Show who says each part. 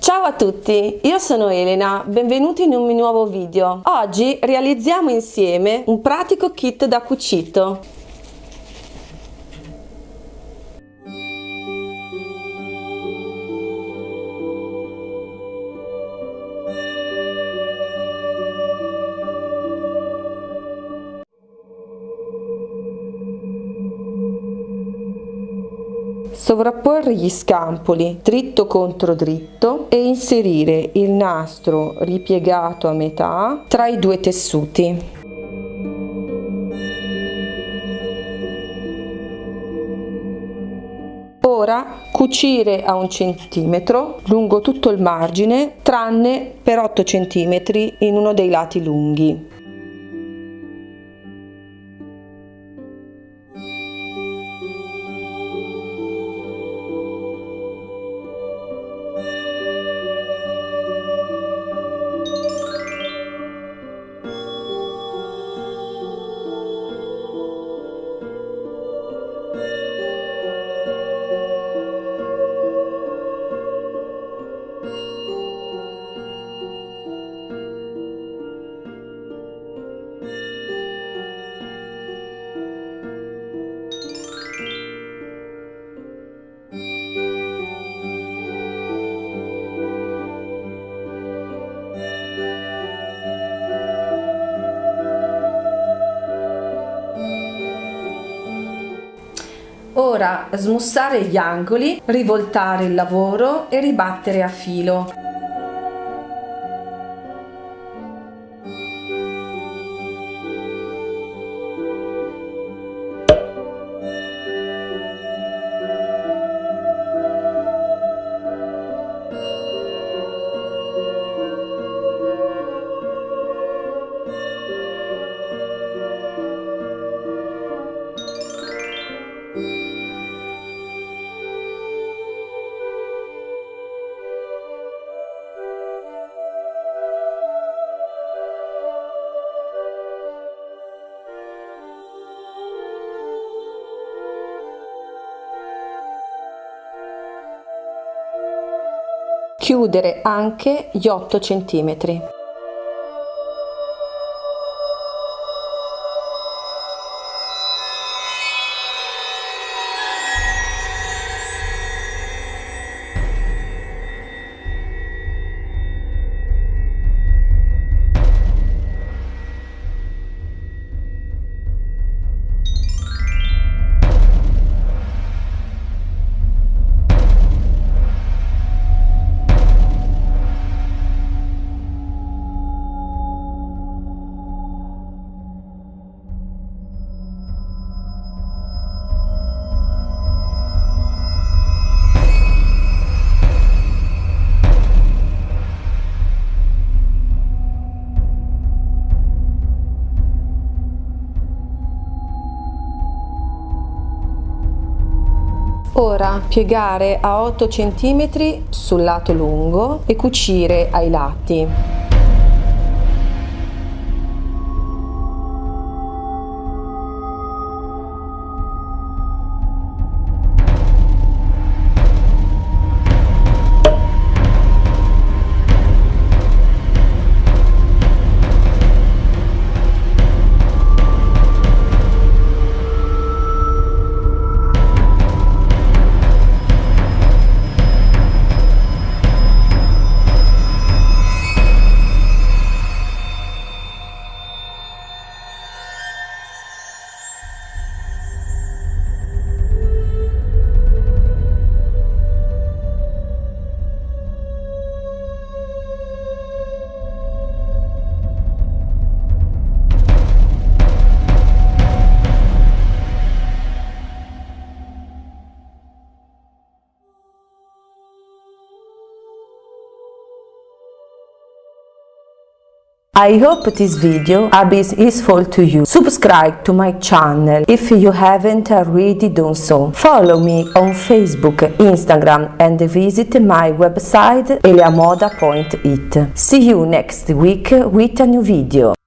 Speaker 1: Ciao a tutti, io sono Elena, benvenuti in un mio nuovo video. Oggi realizziamo insieme un pratico kit da cucito. Sovrapporre gli scampoli dritto contro dritto e inserire il nastro ripiegato a metà tra i due tessuti. Ora cucire a 1 centimetro lungo tutto il margine, tranne per 8 centimetri in uno dei lati lunghi. Ora smussare gli angoli, rivoltare il lavoro e ribattere a filo. Chiudere anche gli 8 centimetri. Ora piegare a 8 cm sul lato lungo e cucire ai lati. I hope this video has been useful to you. Subscribe to my channel if you haven't already done so. Follow me on Facebook, Instagram and visit my website eleamoda.it. See you next week with a new video.